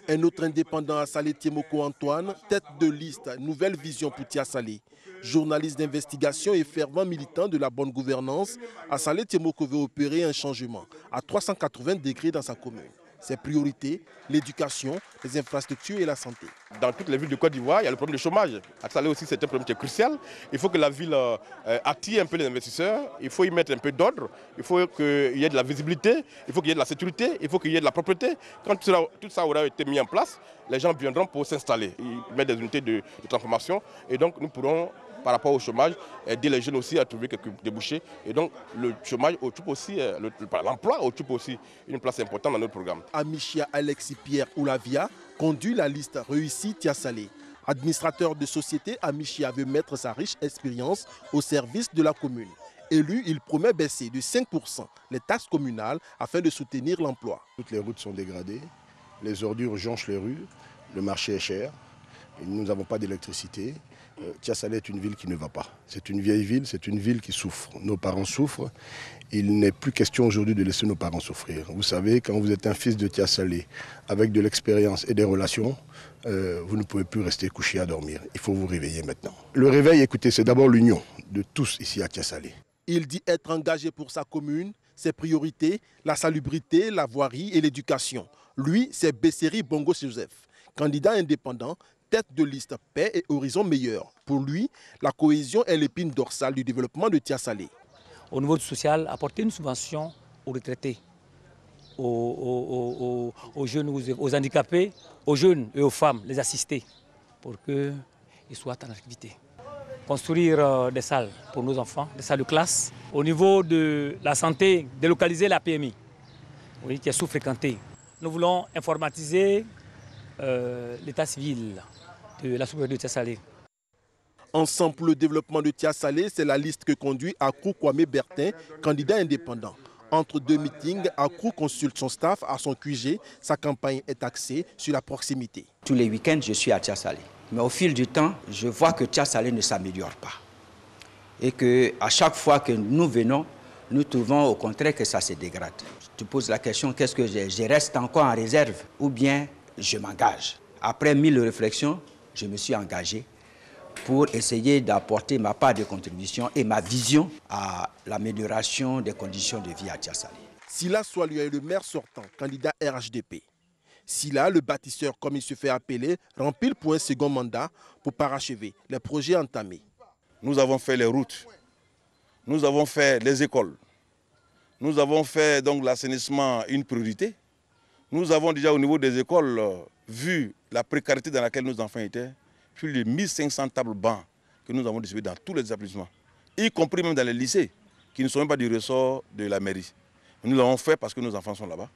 S23: Un autre indépendant à Salé, Tiemoko Antoine, tête de liste, nouvelle vision pour Tia-Salé. Journaliste d'investigation et fervent militant de la bonne gouvernance, à Salé, Tiemoko veut opérer un changement à 380 degrés dans sa commune. Ses priorités, l'éducation, les infrastructures et la santé.
S19: Dans toutes les villes de Côte d'Ivoire, il y a le problème du chômage. À Salé aussi, c'est un problème qui est crucial. Il faut que la ville attire un peu les investisseurs, il faut y mettre un peu d'ordre, il faut qu'il y ait de la visibilité, il faut qu'il y ait de la sécurité, il faut qu'il y ait de la propreté. Quand tout ça aura été mis en place, les gens viendront pour s'installer. Ils mettent des unités de transformation et donc nous pourrons, par rapport au chômage, aider les jeunes aussi à trouver quelques débouchés. Et donc le chômage occupe aussi, l'emploi occupe aussi une place importante dans notre programme.
S23: Amichia Alexis Pierre Oulavia conduit la liste Réussi Tia-Salé. Administrateur de société, Amichia veut mettre sa riche expérience au service de la commune. Élu, il promet baisser de 5% les taxes communales afin de soutenir l'emploi.
S28: Toutes les routes sont dégradées, les ordures jonchent les rues, le marché est cher, et nous n'avons pas d'électricité. Tia-Salé est une ville qui ne va pas. C'est une vieille ville, c'est une ville qui souffre. Nos parents souffrent. Il n'est plus question aujourd'hui de laisser nos parents souffrir. Vous savez, quand vous êtes un fils de Tia-Salé, avec de l'expérience et des relations, vous ne pouvez plus rester couché à dormir. Il faut vous réveiller maintenant. Le réveil, écoutez, c'est d'abord l'union de tous ici à Tia-Salé.
S23: Il dit être engagé pour sa commune, ses priorités, la salubrité, la voirie et l'éducation. Lui, c'est Besseri Bongo Joseph. Candidat indépendant,
S4: tête de liste Paix et Horizon Meilleur. Pour lui, la cohésion est l'épine dorsale du développement de Tia-Salé.
S5: Au niveau du social, apporter une subvention aux retraités, aux jeunes, aux handicapés, aux jeunes et aux femmes, les assister pour qu'ils soient en activité. Construire des salles pour nos enfants, des salles de classe. Au niveau de la santé, délocaliser la PMI, oui, qui est sous-fréquentée. Nous voulons informatiser l'état civil de la sous-préfecture de Tia-Salé.
S4: Ensemble pour le développement de Tia-Salé, c'est la liste que conduit Akrou Kwame Bertin, candidat indépendant. Entre deux meetings, Akrou consulte son staff à son QG. Sa campagne est axée sur la proximité.
S6: Tous les week-ends, je suis à Tia-Salé. Mais au fil du temps, je vois que Tia-Salé ne s'améliore pas. Et qu'à chaque fois que nous venons, nous trouvons au contraire que ça se dégrade. Tu poses la question, qu'est-ce que je reste encore en réserve ou bien je m'engage? Après 1000 réflexions, je me suis engagé pour essayer d'apporter ma part de contribution et ma vision à l'amélioration des conditions de vie à Tia-Salé.
S4: Sila Soalia est le maire sortant, candidat RHDP. Sila, le bâtisseur comme il se fait appeler, rempile pour un second mandat pour parachever les projets entamés.
S18: Nous avons fait les routes, nous avons fait les écoles, nous avons fait donc l'assainissement une priorité. Nous avons déjà au niveau des écoles vu la précarité dans laquelle nos enfants étaient. Plus de 1500 tables bancs que nous avons distribuées dans tous les établissements, y compris même dans les lycées, qui ne sont même pas du ressort de la mairie. Nous l'avons fait parce que nos enfants sont là-bas.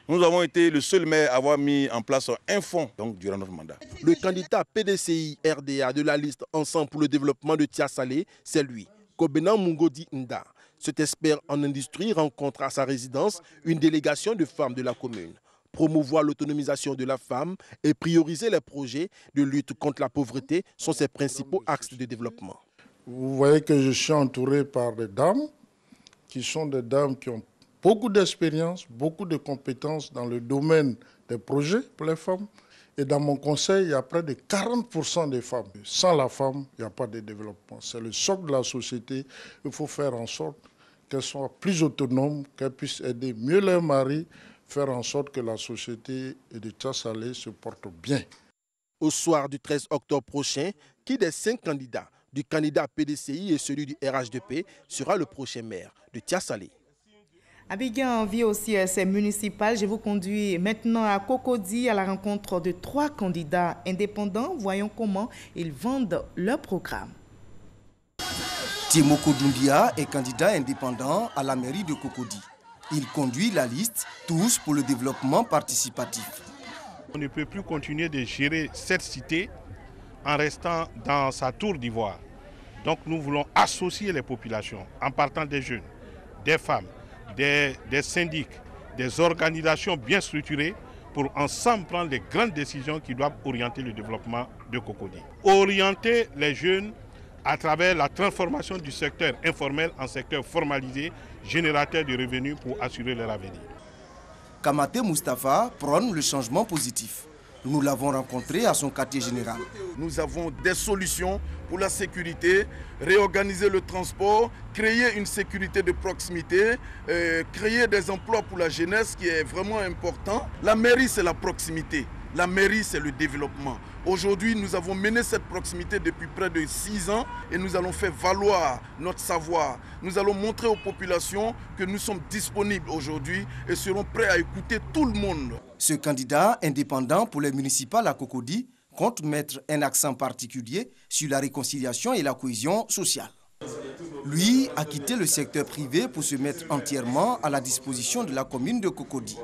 S18: Nous avons été le seul maire à avoir mis en place un fonds donc, durant notre mandat.
S4: Le candidat PDCI RDA de la liste Ensemble pour le développement de Tia-Salé, c'est lui, Kobena Mungodi Nda. Cet expert en industrie rencontre à sa résidence une délégation de femmes de la commune. Promouvoir l'autonomisation de la femme et prioriser les projets de lutte contre la pauvreté sont ses principaux axes de développement.
S20: Vous voyez que je suis entouré par des dames qui sont des dames qui ont beaucoup d'expérience, beaucoup de compétences dans le domaine des projets pour les femmes. Et dans mon conseil, il y a près de 40% des femmes. Sans la femme, il n'y a pas de développement. C'est le socle de la société. Il faut faire en sorte qu'elles soient plus autonomes, qu'elles puissent aider mieux leurs maris, faire en sorte que la société de Tia-Salé se porte bien.
S4: Au soir du 13 octobre prochain, qui des 5 candidats, du candidat PDCI et celui du RHDP, sera le prochain maire de Tia-Salé?
S1: Abidjan vit aussi ses municipales. Je vous conduis maintenant à Cocody à la rencontre de 3 candidats indépendants. Voyons comment ils vendent leur programme.
S21: Timoko Doumbia est candidat indépendant à la mairie de Cocody. Il conduit la liste Tous pour le développement participatif.
S22: On ne peut plus continuer de gérer cette cité en restant dans sa tour d'ivoire. Donc nous voulons associer les populations en partant des jeunes, des femmes, des syndics, des organisations bien structurées pour ensemble prendre les grandes décisions qui doivent orienter le développement de Cocody. Orienter les jeunes à travers la transformation du secteur informel en secteur formalisé, générateur de revenus pour assurer leur avenir.
S21: Kamate Moustapha prône le changement positif. Nous l'avons rencontré à son quartier général.
S24: Nous avons des solutions pour la sécurité, réorganiser le transport, créer une sécurité de proximité, créer des emplois pour la jeunesse qui est vraiment important. La mairie, c'est la proximité. La mairie, c'est le développement. Aujourd'hui, nous avons mené cette proximité depuis près de 6 ans et nous allons faire valoir notre savoir. Nous allons montrer aux populations que nous sommes disponibles aujourd'hui et serons prêts à écouter tout le monde.
S21: Ce candidat indépendant pour les municipales à Cocody compte mettre un accent particulier sur la réconciliation et la cohésion sociale. Lui a quitté le secteur privé pour se mettre entièrement à la disposition de la commune de Cocody.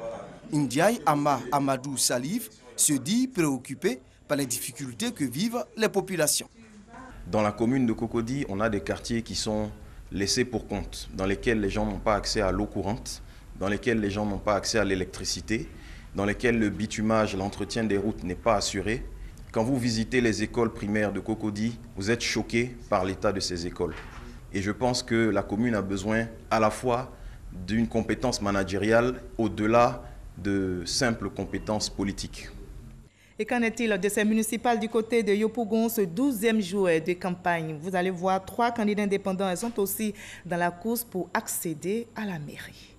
S21: Ndiaye Ama Amadou Salif se dit préoccupé par les difficultés que vivent les populations.
S29: Dans la commune de Cocody, on a des quartiers qui sont laissés pour compte, dans lesquels les gens n'ont pas accès à l'eau courante, dans lesquels les gens n'ont pas accès à l'électricité, dans lesquels le bitumage, l'entretien des routes n'est pas assuré. Quand vous visitez les écoles primaires de Cocody, vous êtes choqués par l'état de ces écoles. Et je pense que la commune a besoin à la fois d'une compétence managériale au-delà de simples compétences politiques.
S1: Et qu'en est-il de ces municipales du côté de Yopougon, ce 12e jour de campagne? Vous allez voir 3 candidats indépendants. Elles sont aussi dans la course pour accéder à la mairie.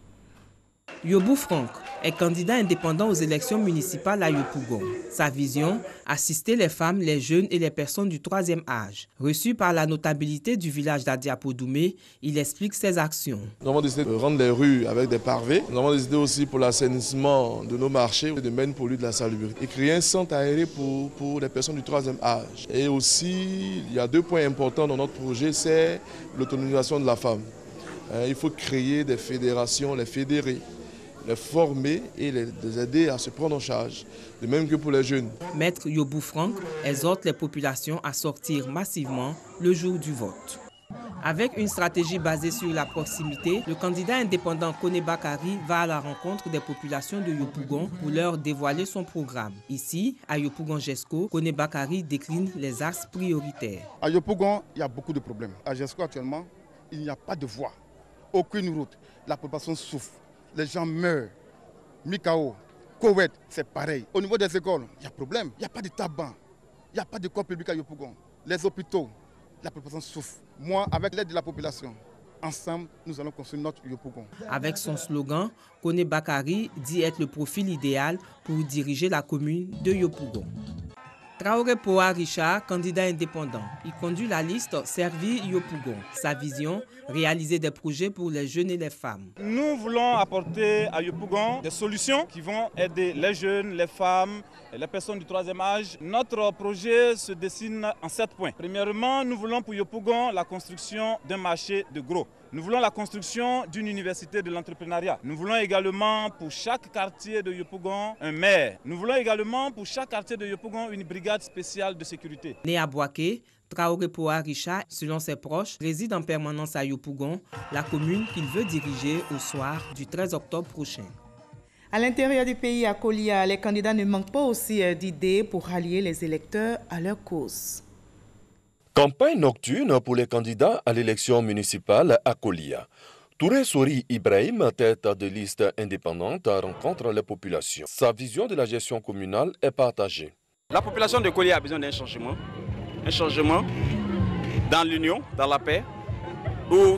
S12: Yobou Franck est candidat indépendant aux élections municipales à Yopougon. Sa vision, assister les femmes, les jeunes et les personnes du troisième âge. Reçu par la notabilité du village d'Adiapodoumé, il explique ses actions.
S3: Nous avons décidé de rendre les rues avec des pavés. Nous avons décidé aussi pour l'assainissement de nos marchés, de mettre pour lui de la salubrité. Et créer un centre aéré pour les personnes du troisième âge. Et aussi, il y a 2 points importants dans notre projet, c'est l'autonomisation de la femme. Il faut créer des fédérations, les fédérer, les former et les aider à se prendre en charge, de même que pour les jeunes.
S12: Maître Yobou Franck exhorte les populations à sortir massivement le jour du vote. Avec une stratégie basée sur la proximité, le candidat indépendant Kone Bakari va à la rencontre des populations de Yopougon pour leur dévoiler son programme. Ici, à Yopougon-Jesco, Kone Bakari décline les axes prioritaires.
S7: À Yopougon, il y a beaucoup de problèmes. À Jesco, actuellement, il n'y a pas de voie, aucune route. La population souffre. Les gens meurent. Mikao, Koweït, c'est pareil. Au niveau des écoles, il y a problème. Il n'y a pas de tabac. Il n'y a pas de corps public à Yopougon. Les hôpitaux, la population souffre. Moi, avec l'aide de la population, ensemble, nous allons construire notre Yopougon.
S12: Avec son slogan, Kone Bakari dit être le profil idéal pour diriger la commune de Yopougon. Traoré Poa Richard, candidat indépendant. Il conduit la liste Servir Yopougon. Sa vision, réaliser des projets pour les jeunes et les femmes.
S8: Nous voulons apporter à Yopougon des solutions qui vont aider les jeunes, les femmes et les personnes du troisième âge. Notre projet se dessine en 7 points. Premièrement, nous voulons pour Yopougon la construction d'un marché de gros. Nous voulons la construction d'une université de l'entrepreneuriat. Nous voulons également pour chaque quartier de Yopougon un maire. Nous voulons également pour chaque quartier de Yopougon une brigade spéciale de sécurité.
S12: Né à Boaké, Traoré Poa Richard, selon ses proches, réside en permanence à Yopougon, la commune qu'il veut diriger au soir du 13 octobre prochain.
S1: À l'intérieur du pays, à Kolia, les candidats ne manquent pas aussi d'idées pour rallier les électeurs à leur cause.
S9: Campagne nocturne pour les candidats à l'élection municipale à Kolia. Touré Sori Ibrahim, tête de liste indépendante, rencontre les populations. Sa vision de la gestion communale est partagée.
S11: La population de Kolia a besoin d'un changement. Un changement dans l'union, dans la paix, où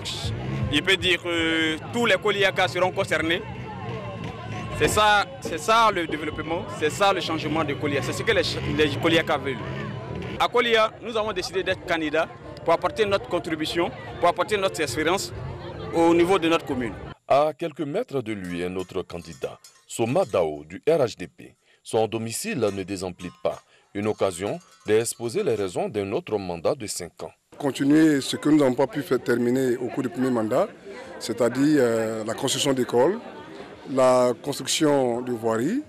S11: il peut dire que tous les Koliakas seront concernés. C'est ça le développement, c'est ça le changement de Kolia. C'est ce que les Koliakas veulent. À Kolia, nous avons décidé d'être candidats pour apporter notre contribution, pour apporter notre expérience au niveau de notre commune.
S9: À quelques mètres de lui, un autre candidat, Soma Dao du RHDP. Son domicile ne désemplit pas. Une occasion d'exposer les raisons d'un autre mandat de 5 ans.
S13: Continuer ce que nous n'avons pas pu faire terminer au cours du premier mandat, c'est-à-dire la construction d'écoles, la construction de voiries,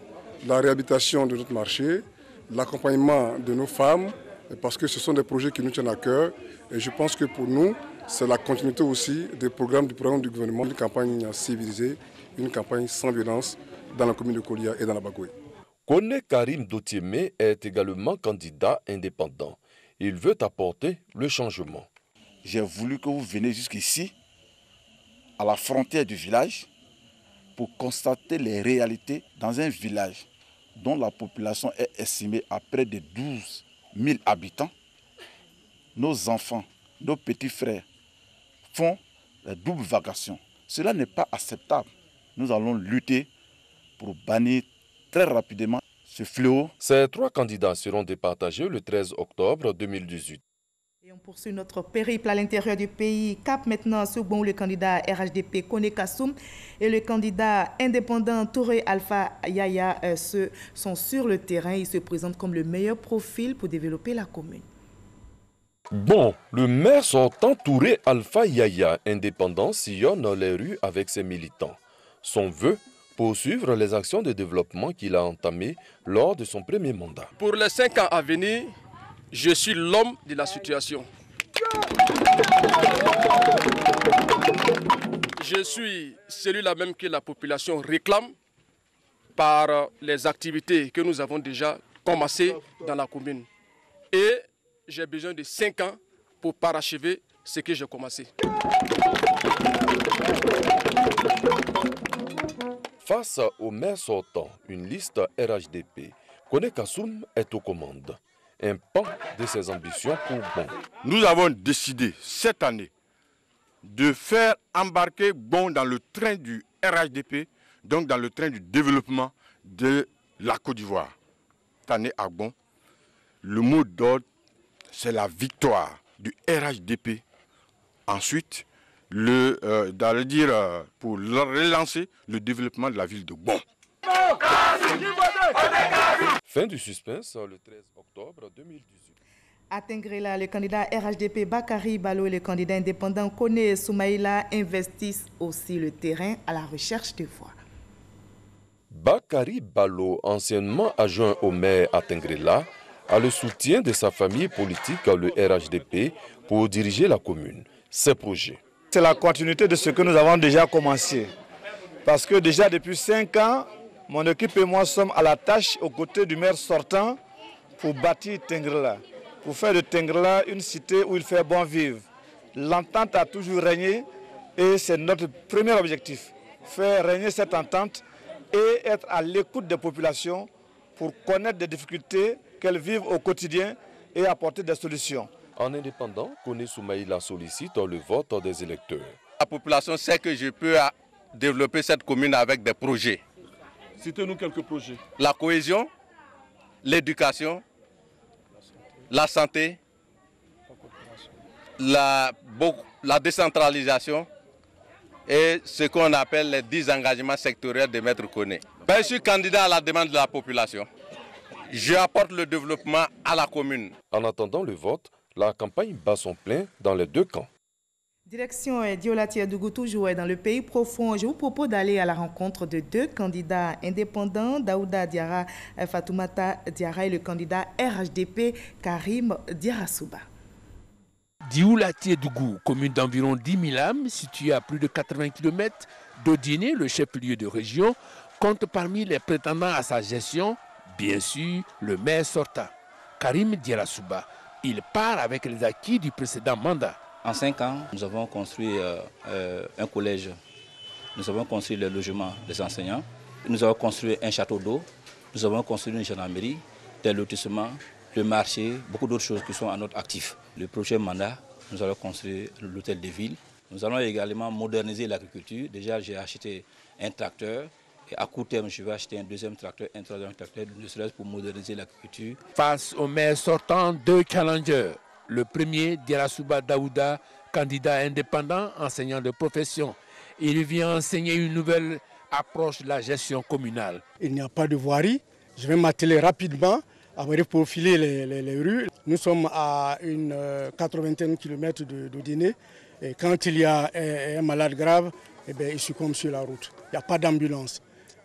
S13: la réhabilitation de notre marché, l'accompagnement de nos femmes, parce que ce sont des projets qui nous tiennent à cœur. Et je pense que pour nous, c'est la continuité aussi des programmes du gouvernement, une campagne civilisée, une campagne sans violence dans la commune de Kolia et dans la Bagoué.
S9: Kone Karim Dotieme est également candidat indépendant. Il veut apporter le changement.
S25: J'ai voulu que vous veniez jusqu'ici, à la frontière du village, pour constater les réalités dans un village dont la population est estimée à près de 12 000 habitants. Nos enfants, nos petits frères font la double vacation. Cela n'est pas acceptable. Nous allons lutter pour bannir très rapidement ce fléau.
S9: Ces 3 candidats seront départagés le 13 octobre 2018.
S1: Et on poursuit notre périple à l'intérieur du pays. Cap maintenant sur le candidat RHDP Kone Kassoum et le candidat indépendant Touré Alpha Yaya sont sur le terrain. Ils se présentent comme le meilleur profil pour développer la commune.
S9: Bon, le maire sortant Touré Alpha Yaya, indépendant, sillonne les rues avec ses militants. Son vœu, poursuivre les actions de développement qu'il a entamées lors de son premier mandat.
S26: Pour les 5 ans à venir, je suis l'homme de la situation. Je suis celui-là même que la population réclame par les activités que nous avons déjà commencées dans la commune. Et j'ai besoin de 5 ans pour parachever ce que j'ai commencé.
S9: Face au maire sortant, une liste RHDP, Kone Kassoum est aux commandes. Un pan de ses ambitions pour Bon.
S27: Nous avons décidé cette année de faire embarquer Bon dans le train du RHDP donc dans le train du développement de la Côte d'Ivoire. Tane Agbon, le mot d'ordre, c'est la victoire du RHDP. Ensuite, pour relancer le développement de la ville de Bon.
S9: Fin du suspense le 13 octobre 2018.
S1: À Tengrela, le candidat RHDP Bakary Ballo et le candidat indépendant Koné Soumaïla investissent aussi le terrain à la recherche de voix.
S9: Bakary Ballo, anciennement adjoint au maire à Tengrela, a le soutien de sa famille politique, le RHDP, pour diriger la commune. Ses projets.
S2: C'est la continuité de ce que nous avons déjà commencé. Parce que déjà depuis 5 ans, mon équipe et moi sommes à la tâche aux côtés du maire sortant pour bâtir Tengrela, pour faire de Tengrela une cité où il fait bon vivre. L'entente a toujours régné et c'est notre premier objectif, faire régner cette entente et être à l'écoute des populations pour connaître des difficultés qu'elles vivent au quotidien et apporter des solutions.
S9: En indépendant, Koné Soumaïla sollicite le vote des électeurs.
S11: La population sait que je peux développer cette commune avec des projets.
S27: Citez-nous quelques projets.
S11: La cohésion, l'éducation, la santé, la décentralisation et ce qu'on appelle les 10 engagements sectoriels de Maître Koné. Je suis candidat à la demande de la population. Je apporte le développement à la commune.
S9: En attendant le vote, la campagne bat son plein dans les deux camps.
S1: Direction Diolatia Dougou, toujours dans le pays profond. Je vous propose d'aller à la rencontre de 2 candidats indépendants, Daouda Diarra, Fatoumata Diarra et le candidat RHDP Karim Diarasouba.
S10: Diolatia Dougou, commune d'environ 10 000 âmes, située à plus de 80 km d'Odiné, le chef-lieu de région, compte parmi les prétendants à sa gestion, bien sûr, le maire sortant, Karim Diarasouba. Il part avec les acquis du précédent mandat.
S14: En 5 ans, nous avons construit un collège, nous avons construit le logement des enseignants, nous avons construit un château d'eau, nous avons construit une gendarmerie, des lotissements, le marché, beaucoup d'autres choses qui sont à notre actif. Le prochain mandat, nous allons construire l'hôtel de ville. Nous allons également moderniser l'agriculture. Déjà, j'ai acheté un tracteur. Et à court terme, je vais acheter un 2e tracteur, un 3e tracteur, ne serait-ce pour moderniser l'agriculture.
S10: Face au maire sortant, 2 challengers. Le premier, Diarasouba Daouda, candidat indépendant, enseignant de profession. Il vient enseigner une nouvelle approche de la gestion communale.
S15: Il n'y a pas de voirie. Je vais m'atteler rapidement à reprofiler les rues. Nous sommes à une 80 km d'Odiné. Et quand il y a un malade grave, eh bien, il succombe sur la route. Il n'y a pas d'ambulance.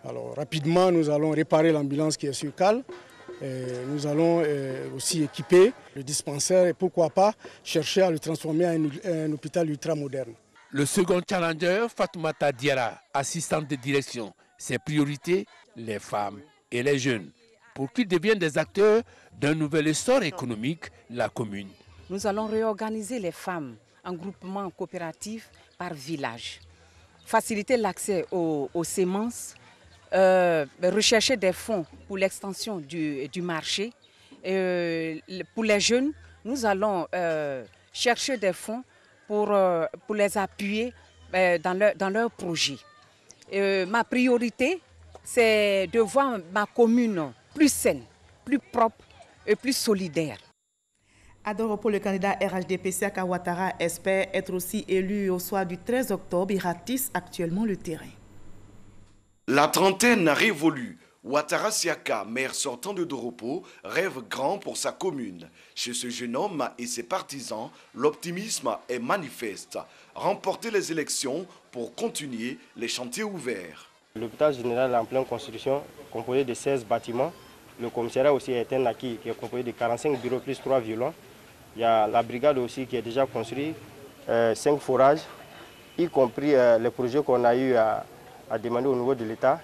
S15: Alors rapidement, nous allons réparer l'ambulance qui est sur cale. Nous allons aussi équiper le dispensaire et pourquoi pas chercher à le transformer en un hôpital ultramoderne.
S10: Le second challenger, Fatoumata Diarra, assistante de direction. Ses priorités, les femmes et les jeunes, pour qu'ils deviennent des acteurs d'un nouvel essor économique, la commune.
S16: Nous allons réorganiser les femmes en groupements coopératifs par village, faciliter l'accès aux semences, rechercher des fonds pour l'extension du marché. Pour les jeunes, nous allons chercher des fonds pour les appuyer dans leurs projets. Ma priorité, c'est de voir ma commune plus saine, plus propre et plus solidaire.
S1: Adoro pour le candidat RHDP Siaka Ouattara espère être aussi élu au soir du 13 octobre. Il ratisse actuellement le terrain.
S17: La trentaine révolue. Ouattara Siaka, maire sortant de Doropo, rêve grand pour sa commune. Chez ce jeune homme et ses partisans, l'optimisme est manifeste. Remporter les élections pour continuer les chantiers ouverts.
S19: L'hôpital général est en pleine construction, composé de 16 bâtiments. Le commissariat aussi est un acquis qui est composé de 45 bureaux plus 3 violons. Il y a la brigade aussi qui est déjà construite, 5 forages, y compris les projets qu'on a eu à demander au niveau de l'État,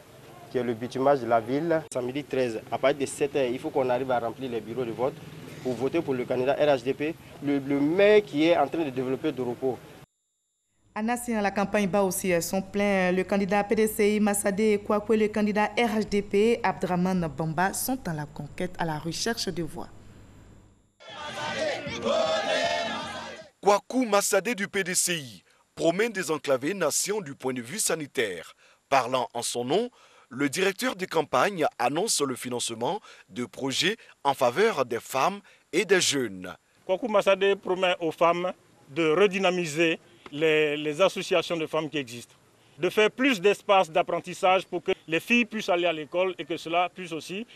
S19: qui est le bitumage de la ville. Samedi 13, à partir de 7h, il faut qu'on arrive à remplir les bureaux de vote pour voter pour le candidat RHDP, le maire qui est en train de développer Doropo.
S1: À Nassien, la campagne bat aussi son plein. Le candidat PDCI Massadé Kouakou et le candidat RHDP Abdraman Bamba sont dans la conquête à la recherche de voix.
S17: Kouakou Massadé du PDCI promet désenclaver Nation du point de vue sanitaire. Parlant en son nom, le directeur de campagne annonce le financement de projets en faveur des femmes et des jeunes.
S4: Kwaku Massade promet aux femmes de redynamiser les associations de femmes qui existent, de faire plus d'espace d'apprentissage pour que les filles puissent aller à l'école et que cela puisse aussi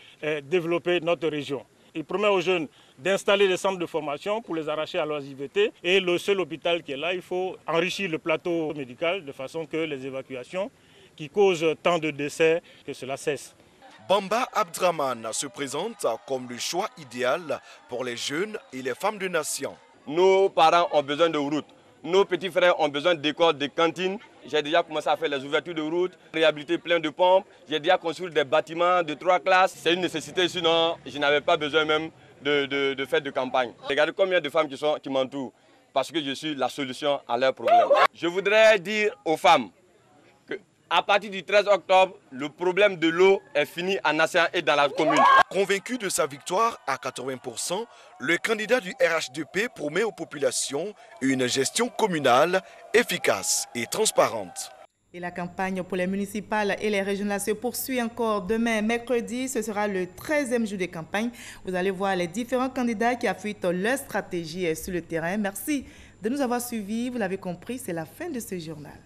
S4: développer notre région. Il promet aux jeunes d'installer des centres de formation pour les arracher à leurs IVT. Et le seul hôpital qui est là, il faut enrichir le plateau médical de façon que les évacuations qui causent tant de décès, que cela cesse.
S17: Bamba Abdraman se présente comme le choix idéal pour les jeunes et les femmes de nation.
S5: Nos parents ont besoin de routes. Nos petits frères ont besoin d'écoles, de cantines. J'ai déjà commencé à faire les ouvertures de routes, réhabiliter plein de pompes. J'ai déjà construit des bâtiments de 3 classes. C'est une nécessité, sinon je n'avais pas besoin même de faire de campagne. Regardez combien de femmes qui m'entourent, parce que je suis la solution à leurs problèmes. Je voudrais dire aux femmes qu'à partir du 13 octobre, le problème de l'eau est fini en Nation et dans la commune.
S17: Convaincu de sa victoire à 80%, le candidat du RHDP promet aux populations une gestion communale efficace et transparente.
S1: Et la campagne pour les municipales et les régionales se poursuit encore demain, mercredi. Ce sera le 13e jour de campagne. Vous allez voir les différents candidats qui affûtent leur stratégie sur le terrain. Merci de nous avoir suivis. Vous l'avez compris, c'est la fin de ce journal.